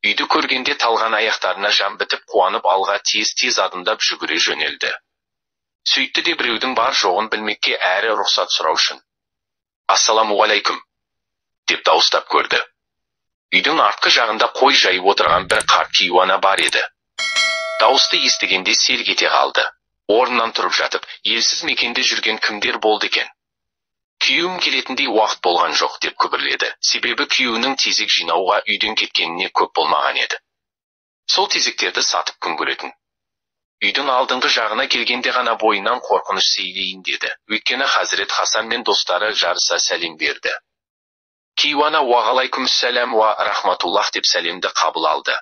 Үйді көргенде талған аяқтарына жан бітіп қуанып алға тез адымдап жүгіре жөнелді. Сөйтті де біреудің бар жоғын білмекке әрі рұқсат сұрау үшін. «Ассаламуалейкум» деп дауыстап көрді. Үйдің артқы жағында қой жайып отырған бір қарт кейуана бар еді. Дауысты естігенде селк ете қалды. Орнынан тұрып жатып, елсіз мекенде жүрген кімдер болды екен? Күйеуім келетіндей уақыт болған жоқ деп күбірледі, себебі күйеуінің тезек жинауға үйден кеткеніне көп болмаған еді. Сол тезектерді сатып күн көретін. Үйдің алдыңғы жағына келгенде ғана бойынан қорқыныш сейілейін деді, өйткені Хазірет Хасан мен достары жарыса сәлем берді. Кейуана «Уағалайкумассалам уа рахматуллах» деп сәлемді қабыл алды.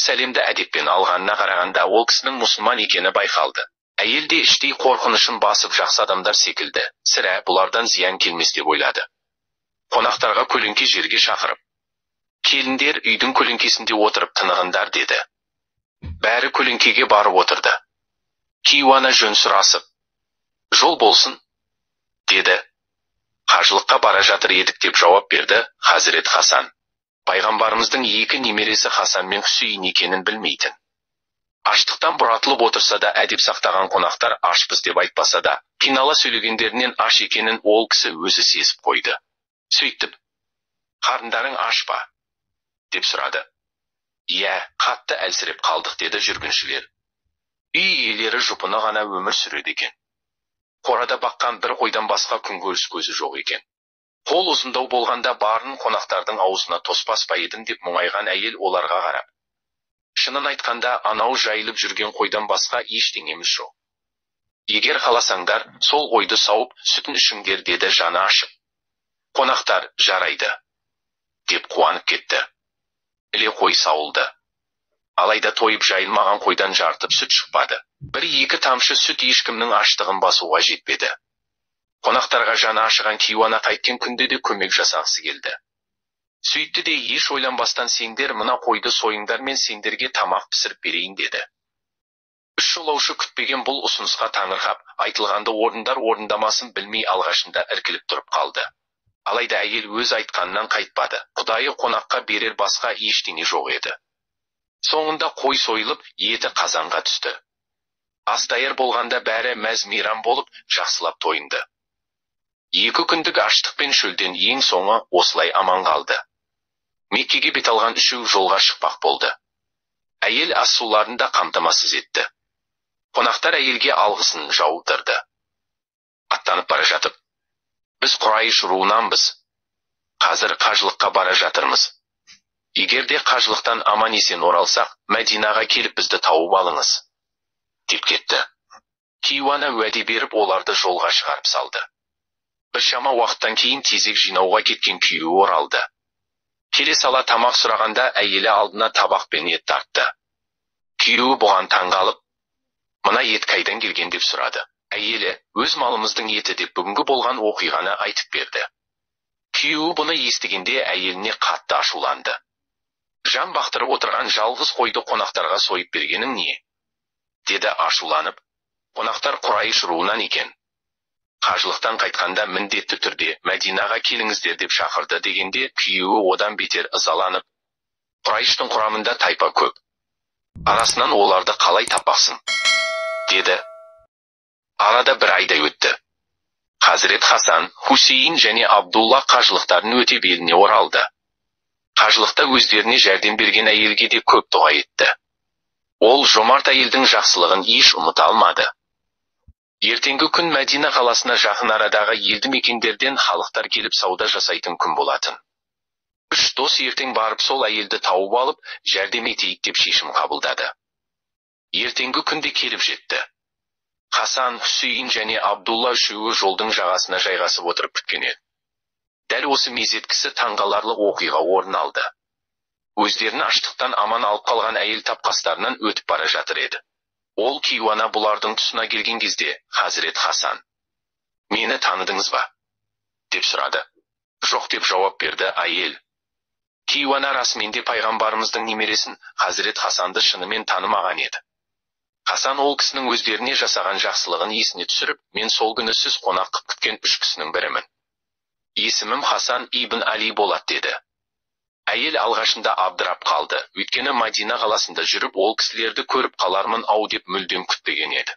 Сәлемді әдеппен алғанына қарағанда ол кісінің мұсылман екені байқалды. Әйел де іштей қорқынышын басып жақсы адамдар секілді, сірә бұлардан зиян келмес деп ойлады. Қонақтарға көлеңке жерге шақырып, «Келіндер үйдің көлеңкесінде отырып тынығындар» деді. Бәрі көлеңкеге барып отырды. Кейуана жөн сұрасып, «Жол болсын» деді. «Қажылыққа бара жатыр едік» деп жауап берді Хазірет Хасан. Пайғамбарымыздың екі немересі Хасан мен Хусейн екенін білмейтін. Аштықтан бұратылып отырса да әдеп сақтаған қонақтар ашпыз деп айтпаса да, қинала сөйлегендерінен аш екенін ол кісі өзі сезіп қойды. Сөйтіп, «Қарындарың аш па?» деп сұрады. «Иә, қатты әлсіреп қалдық» деді жүргіншілер. Үй иелері жұпыны ғана өмір сүреді екен. Қорада баққан бір қойдан басқа күнкөріс көзі жоқ екен. Қол ұзындау болғанда барын қонақтардың аузына тоспас па едім деп мұңайған әйел оларға қарап, «Шынын айтқанда, анау жайылып жүрген қойдан басқа ештеңеміз жоқ. Егер қаласаңдар, сол қойды сауып, сүтін ішіңдер» деді жаны ашып. Қонақтар «Жарайды» деп қуанып кетті. Іле қой сауылды. Алайда тойып жайылмаған қойдан жартып сүт шықпады. Бір-екі тамшы сүт ешкімнің аштығын басуға жетпеді. Қонақтарға жаны ашыған Кейуана қайткен күнде де көмек жасағысы келді. Сөйтті де еш ойланбастан «Сендер мына қойды сойыңдар, мен сендерге тамақ пісіріп берейін» деді. Үш жолаушы күтпеген бұл ұсынысқа таңырқап, айтылғанды орындар орындамасын білмей алғашында іркіліп тұрып қалды. Алайда әйел өз айтқанынан қайтпады. Құдайы қонаққа берер басқа ештеңе жоқ еді. Соңында қой сойылып, еті қазанға түсті. Ас даяр болғанда бәрі мәз-мейрам болып, жақсылап тойынды. 2 күндік аштық пен шөлден ең соңы осылай аман қалды. Меккеге бет алған үшеу жолға шықпақ болды. Әйел ас суларын да қамтамасыз етті. Қонақтар әйелге алғысын жаудырды. Аттанып бара жатып, «Біз Құрайш руынанбыз. Қазір қажылыққа бара жатырмыз. Егер де қажылықтан аман есен оралсақ, Мәдинаға келіп бізді тауып алыңыз» деп кетті. Кейуана уәде беріп оларды жолға шығарып салды. Біршама уақыттан кейін тезек жинауға кеткен күйеуі оралды. Келе сала тамақ сұрағанда әйелі алдына табақ пен ет тартты. Күйеуі бұған таңғалып, «Мына ет қайдан келген?» деп сұрады. Әйелі, «Өз малымыздың еті» деп бүгінгі болған оқиғаны айтып берді. Күйеуі бұны естігенде әйеліне қатты ашуланды. «Жан бақтырып отырған жалғыз қойды қонақтарға сойып бергенің не?» деді ашуланып. «Қонақтар Құрайш руынан екен. Қажылықтан қайтқанда міндетті түрде Мәдинаға келіңіздер» деп шақырды дегенде күйеуі одан бетер ызаланып, «Құрайштың құрамында тайпа көп. Арасынан оларды қалай таппақсың?» деді. Арада бір айдай өтті. Хазірет Хасан, Хусейн және Абдулла қажылықтарын өтеп еліне оралды. Қажылықта өздеріне жәрдем берген әйелге де көп дұға етті. Ол жомарт әйелдің жақсылығын еш ұмыта алмады. Ертеңгі күн Мәдина қаласына жақын арадағы елді мекендерден халықтар келіп сауда жасайтын күн болатын. 3 дос ертең барып сол әйелді тауып алып, жәрдем етейік деп шешім қабылдады. Ертеңгі күнде келіп жетті. Хасан, Хусейн және Абдулла үшеуі жолдың жағасына жайғасып отырып күткен еді. Дәл осы мезет кісі таңғаларлық оқиға орын алды. Өздерін аштықтан аман алып қалған әйел тапқастарынан өтіп бара жатыр еді. Ол Кейуана бұлардың тұсына келген кезде, «Хазірет Хасан, мені таныдыңыз ба?» деп сұрады. «Жоқ» деп жауап берді әйел. Кейуана расымен де пайғамбарымыздың немересін, Хазірет Хасанды шынымен танымаған еді. Хасан ол кісінің өздеріне жасаған жақсылығын есіне түсіріп, «Мен сол күні сіз қонақ қып күткен 3 кісінің бірімін. Есімім Хасан ибн Али болады» деді. Әйел алғашында абдырап қалды, өйткені Мадина қаласында жүріп ол кісілерді көріп қалармын ау деп мүлдем күтпеген еді.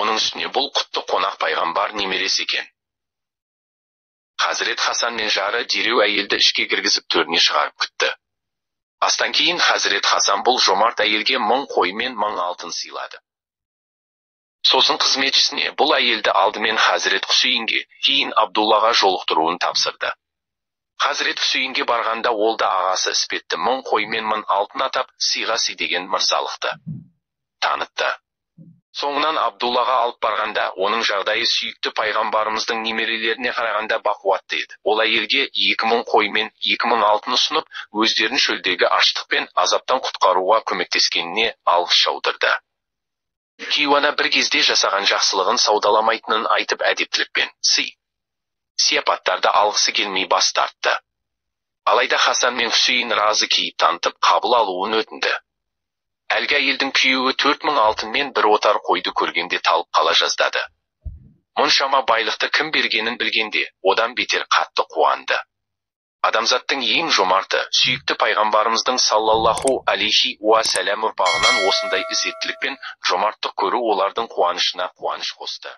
Оның үстіне бұл құтты қонақ пайғамбар немересі екен. Хазірет Хасан мен жары дереу әйелді ішке кіргізіп төріне шығарып күтті. Астан кейін Хазірет Хасан бұл жомарт әйелге 1000 қой мен 1000 алтын сыйлады. Сосын қызметшісіне бұл әйелді алдымен Хазірет Хусейнге, кейін Абдуллаға жолықтыруын тапсырды. Хазірет Хусейнге барғанда ол да ағасы іспетті 1000 қой мен 1000 алтын атап, сыйға сый деген мырзалықты танытты. Соңынан Абдуллаға алып барғанда, оның жағдайы сүйікті пайғамбарымыздың немерелеріне қарағанда бақуатты еді. Ол әйелге 2000 қой мен 2000 алтын ұсынып, өздерін шөлдегі аштық пен азаптан құтқаруға көмектескеніне алғыс жаудырды. Кейуана бір кезде жасаған жақсылығын саудаламайтынын айтып әдептілікпен сияпаттарды алғысы келмей бас тартты. Алайда Хасан мен Хусейн разы кейіп танытып қабыл алуын өтінді. Әлгі әйелдің күйеуі 4000 алтын мен бір отар қойды көргенде талып қала жаздады. Мұншама байлықты кім бергенін білгенде, одан бетер қатты қуанды. Адамзаттың ең жомарты, сүйікті пайғамбарымыздың саллаллаху алейхи уа сәлям ұрпағынан осындай ізеттілік пен жомарттық көру олардың қуанышына қуаныш қосты.